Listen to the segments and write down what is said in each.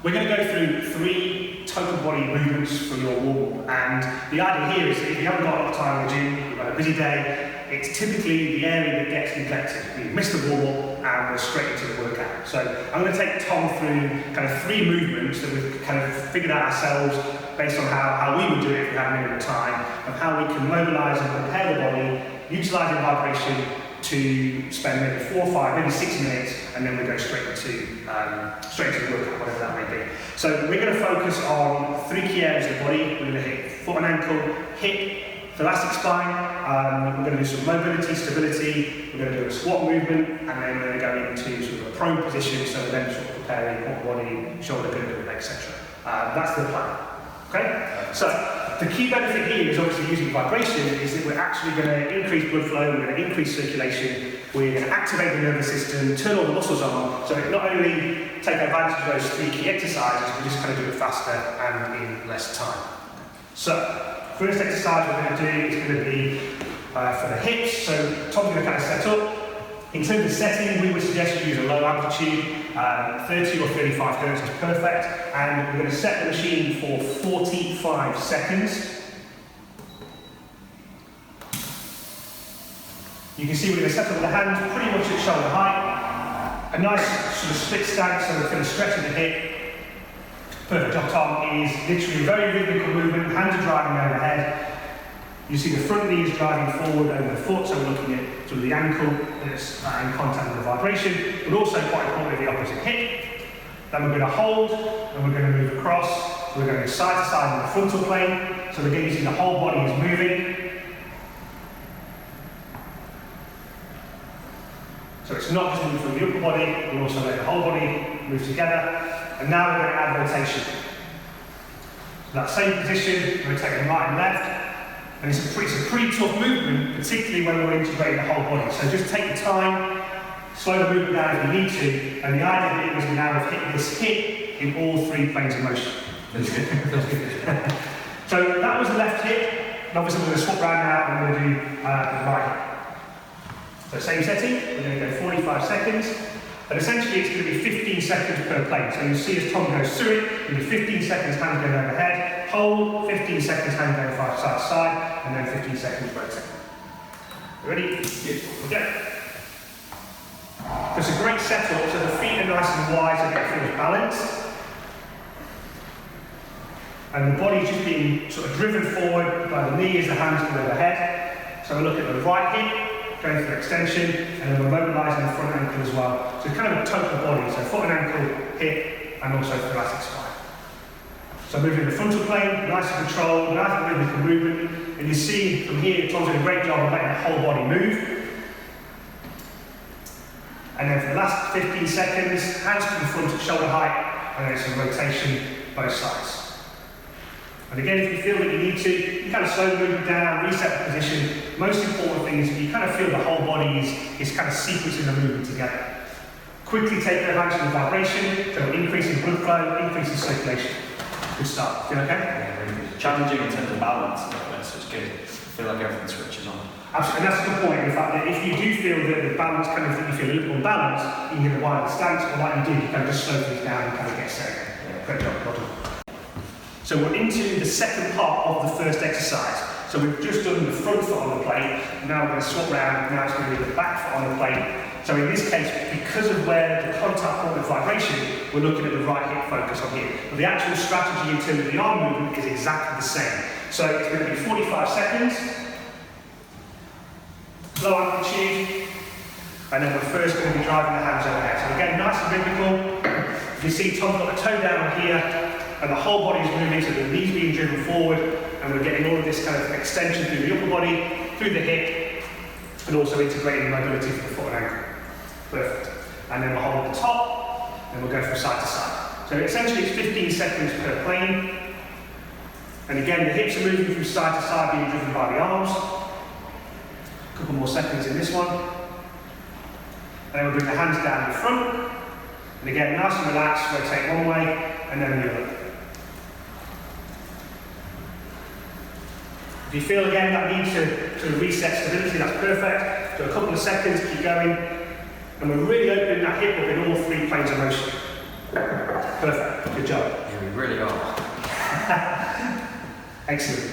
We're going to go through 3 total body movements for your warm-up, and the idea here is that if you haven't got a lot of time in the gym, you've got a busy day, it's typically the area that gets neglected. We miss the warm-up and we're straight into the workout. So I'm going to take Tom through kind of 3 movements that we've kind of figured out ourselves based on how we would do it if we had a minute of time, of how we can mobilise and prepare the body, utilising vibration to spend maybe 4 or 5, maybe 6 minutes, and then we go straight into the workout, whatever that may be. So we're going to focus on 3 key areas of the body. We're going to hit foot and ankle, hip, thoracic spine. We're going to do some mobility, stability. We're going to do a squat movement, and then we're going to go into sort of a prone position, so we're then sort of preparing upper body, shoulder, girdle, etc. That's the plan. Okay? So the key benefit here is obviously using vibration is that we're actually going to increase blood flow, we're going to increase circulation, we're going to activate the nervous system, turn all the muscles on, so it not only take advantage of those 3 key exercises, we just kind of do it faster and in less time. So, first exercise we're going to do is going to be for the hips, so Tom's going to kind of set up. In terms of setting, we would suggest you use a low amplitude, 30 or 35 hertz is perfect, and we're going to set the machine for 45 seconds. You can see we're going to set up with the hands pretty much at shoulder height, a nice sort of split stance, so we're going to stretch the hip. Perfect job, Tom. It is literally a very rhythmical movement, hands are driving overhead. You see the front knee is driving forward over the foot, so we're looking at sort of the ankle that's in contact with the vibration, but also quite importantly the opposite hip. Then we're going to hold, and we're going to move across. We're going side to side in the frontal plane, so again you see the whole body is moving. So it's not just moving from the upper body, we're also letting the whole body move together. And now we're going to add rotation. So that same position, we're going to take them right and left. And it's a pretty tough movement, particularly when we're integrating the whole body. So just take the time, slow the movement down if you need to, and the idea here is we now have hit this hip in all 3 planes of motion. Feels good. Feels good. So that was the left hip, and obviously we're going to swap around now and we're going to do the right hip. So same setting, we're going to go 45 seconds, and essentially it's going to be 15 seconds per plane. So you'll see as Tom goes through it, it'll be 15 seconds hand going overhead, hold, 15 seconds hand going side to side, and then 15 seconds rotate. Ready? Beautiful. Okay. It's a great setup, so the feet are nice and wide so it feels balanced. And the body's just being sort of driven forward by the knee as the hands go overhead. So we look at the right hip, going for extension, and then we're mobilising the front ankle as well. So it's kind of a total body, so foot and ankle, hip, and also thoracic spine. So moving the frontal plane, nice and controlled, nice and rhythmical movement, and you see from here, Tom's doing a great job of letting the whole body move. And then for the last 15 seconds, hands to the front at shoulder height, and then some rotation both sides. And again, if you feel that you need to, you kind of slow the movement down, reset the position. Most important thing is you kind of feel the whole body is kind of sequencing the movement together. Quickly take advantage of the vibration, so increasing blood flow, increasing circulation. Good start. Feel okay? Yeah, really good. Challenging in terms of balance, so it's good. I feel like everything switches on. Absolutely, and that's the point. In fact, that if you do feel that the balance kind of, you feel a little unbalanced, you can get a wider stance, or like you did, you kind of just slow things down and kind of get set again. Yeah. Great job, well done. So we're into the second part of the first exercise. So we've just done the front foot on the plate, now we're going to swap around, now it's going to be the back foot on the plate. So in this case, because of where the contact point of vibration, we're looking at the right hip focus on here. But the actual strategy in terms of the arm movement is exactly the same. So it's going to be 45 seconds, low amplitude, and then we're first going to be driving the hands overhead. So again, nice and rhythmical. You see Tom's got the toe down here, and the whole body is moving, so the knees being driven forward, and we're getting all of this kind of extension through the upper body, through the hip, and also integrating mobility for the foot and ankle. Perfect. And then we'll hold at the top, and we'll go from side to side. So essentially it's 15 seconds per plane. And again, the hips are moving from side to side, being driven by the arms. A couple more seconds in this one. And then we'll bring the hands down in front. And again, nice and relaxed, rotate one way, and then the other. If you feel again that need to reset stability, that's perfect. So a couple of seconds, keep going. And we're really opening that hip up in all 3 planes of motion. Perfect, good job. Yeah, we really are. Excellent.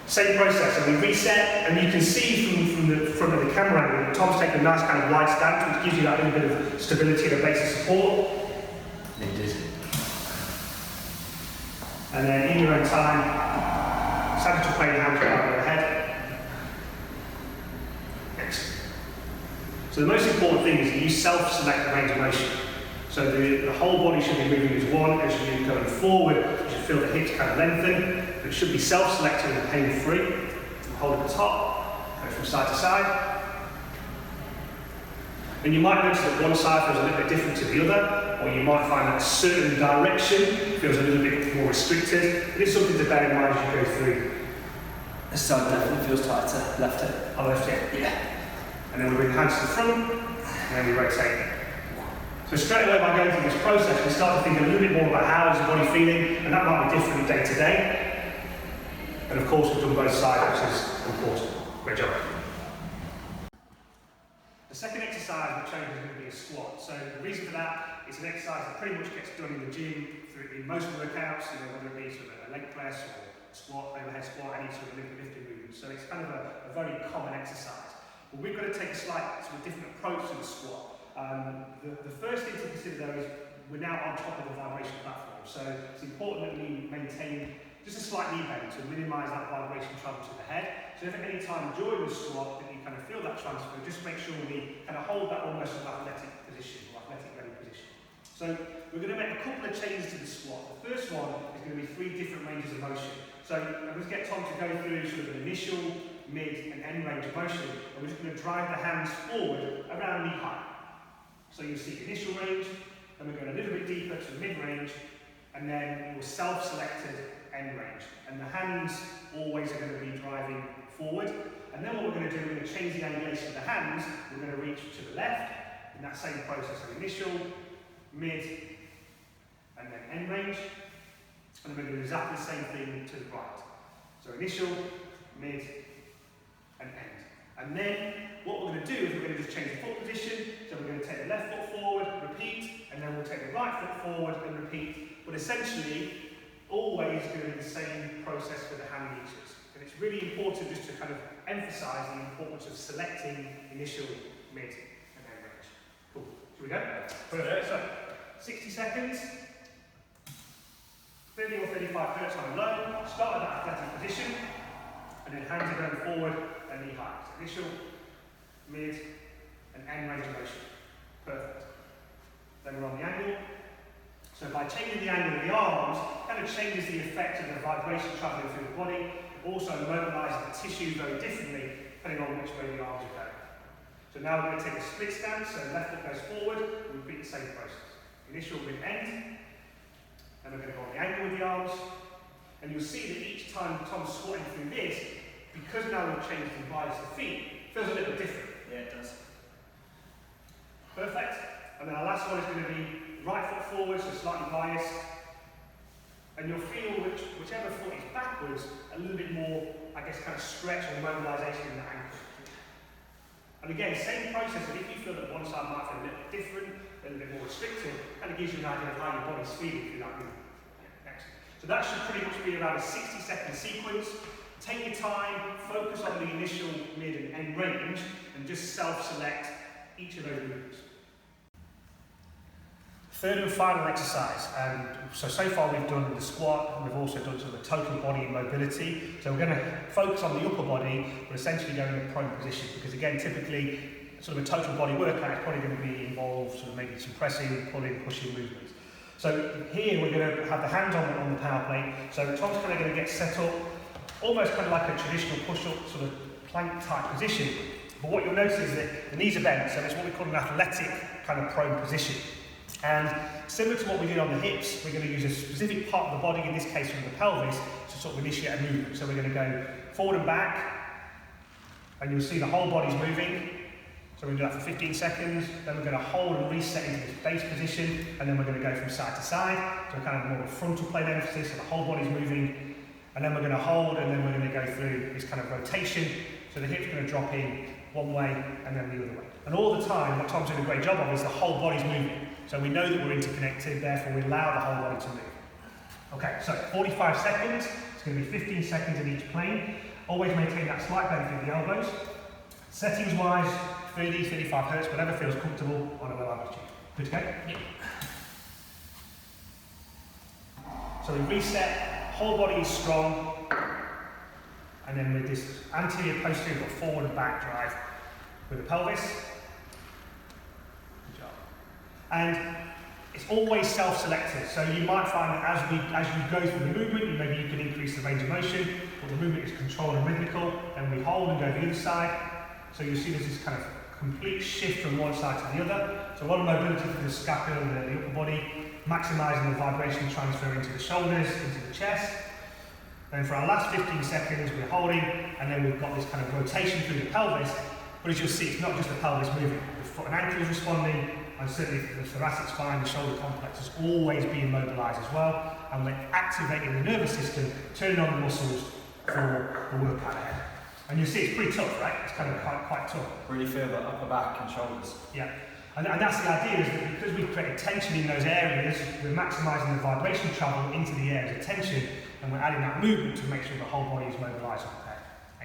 Same process, and we reset, and you can see from the front of the camera angle that Tom's taken a nice kind of light stance, which gives you that little bit of stability and a base of support. It did. And then in your own time, sagittal plane hand around your head. Excellent. So the most important thing is that you self-select the range of motion. So the whole body should be moving as one. As you're going forward, you should feel the hips kind of lengthen. But it should be self-selected and pain-free. Hold at the top, go from side to side. And you might notice that one side feels a little bit different to the other, or you might find that a certain direction feels a little bit more restricted. It is something to bear in mind as you go through. This side definitely feels tighter. Left hip. On the left hip. Yeah. And then we bring the hands to the front, and then we rotate. So straight away by going through this process, we start to think a little bit more about how is the body feeling, and that might be different day to day. And of course, we've done both sides, which is important. Great job. The second exercise we're showing is going to be a squat. So the reason for that is an exercise that pretty much gets done in the gym in most workouts, whether it be sort of a leg press or a squat, overhead squat, any sort of lifting movement. So it's kind of a very common exercise. But we've got to take a slight sort of different approach to the squat. The first thing to consider though is we're now on top of the vibration platform. So it's important that we maintain just a slight knee bend to minimise that vibration travel to the head. So if at any time during the squat that you kind of feel that transfer, just make sure we kind of hold that almost as an athletic position, or athletic ready position. So we're going to make a couple of changes to the squat. The first one is going to be 3 different ranges of motion. So I'm going to get Tom to go through sort of an initial, mid and end range of motion, and we're just going to drive the hands forward around knee height. So you'll see initial range, then we're going a little bit deeper to the mid range, and then your self-selected end range. And the hands always are going to be driving forward. And then what we're going to do, we're going to change the angulation of the hands. We're going to reach to the left in that same process of initial, mid, and then end range. And then we're going to do exactly the same thing to the right. So initial, mid, and end. And then what we're going to do is we're going to just change the foot position. So we're going to take the left foot forward, repeat, and then we'll take the right foot forward and repeat. But essentially, always going to be the same process for the hand reaches. And it's really important just to kind of emphasise the importance of selecting initial, mid, and end range. Cool. Should we go? Perfect. So 60 seconds. 30 or 35 hertz on low. Start at that athletic position. And then hands are going forward and knee height. So initial, mid, and end range of motion. Perfect. Then we're on the angle. So by changing the angle of the arms, it kind of changes the effect of the vibration travelling through the body. It also mobilises the tissue very differently depending on which way the arms are going. So now we're going to take a split stance, so left foot goes forward, and repeat the same process. Initial, mid, end. Then we're going to go on the angle with the arms. And you'll see that each time Tom's squatting through this, because now we've changed the bias of the feet, it feels a little different. Yeah, it does. Perfect. And then our last one is going to be right foot forward, so slightly biased. And you'll feel whichever foot is backwards, a little bit more, I guess, kind of stretch or mobilisation in the ankle. And again, same process, and if you feel that one side might feel a little bit different, a little bit more restricted, kind of gives you an idea of how your body's feeling through that movement. Yeah, excellent. So that should pretty much be around a 60-second sequence. Take your time, focus on the initial, mid and end range, and just self-select each of those movements. Third and final exercise. So far we've done the squat, and we've also done sort of the total body mobility. So we're going to focus on the upper body, but essentially go in a prone position, because again, typically, sort of a total body workout is probably going to be involved sort of maybe some pressing, pulling, pushing movements. So here we're going to have the hands on the power plate. So Tom's kind of going to get set up, almost kind of like a traditional push-up sort of plank type position. But what you'll notice is that the knees are bent, so it's what we call an athletic kind of prone position. And similar to what we did on the hips, we're going to use a specific part of the body, in this case from the pelvis, to sort of initiate a movement. So we're going to go forward and back, and you'll see the whole body's moving. So we're going to do that for 15 seconds, then we're going to hold and reset into this base position, and then we're going to go from side to side, so kind of more of a frontal plane emphasis, so the whole body's moving, and then we're going to hold, and then we're going to go through this kind of rotation, so the hip's going to drop in one way, and then the other way. And all the time, what Tom's doing a great job of is the whole body's moving. So we know that we're interconnected, therefore we allow the whole body to move. Okay, so 45 seconds, it's going to be 15 seconds in each plane. Always maintain that slight bend through the elbows. Settings wise, 30, 35 hertz, whatever feels comfortable on a well altitude. Good to go? Yep. So we reset, whole body is strong, and then with this anterior, posterior, but forward and back drive with the pelvis. Good job. And it's always self-selected, so you might find that as you go through the movement, maybe you can increase the range of motion, but the movement is controlled and rhythmical, and we hold and go to the other side. So you'll see there's this kind of complete shift from one side to the other. So a lot of mobility through the scapula and the upper body, maximising the vibration transfer into the shoulders, into the chest. Then for our last 15 seconds, we're holding, and then we've got this kind of rotation through the pelvis. But as you'll see, it's not just the pelvis moving. The foot and ankle is responding, and certainly the thoracic spine, the shoulder complex is always being mobilised as well. And we're activating the nervous system, turning on the muscles for the workout ahead. And you'll see it's pretty tough, right? It's kind of quite tough. Really feel the upper back and shoulders. Yeah. And that's the idea, is that because we've created tension in those areas, we're maximising the vibration travel into the areas of tension, and we're adding that movement to make sure the whole body is mobilised.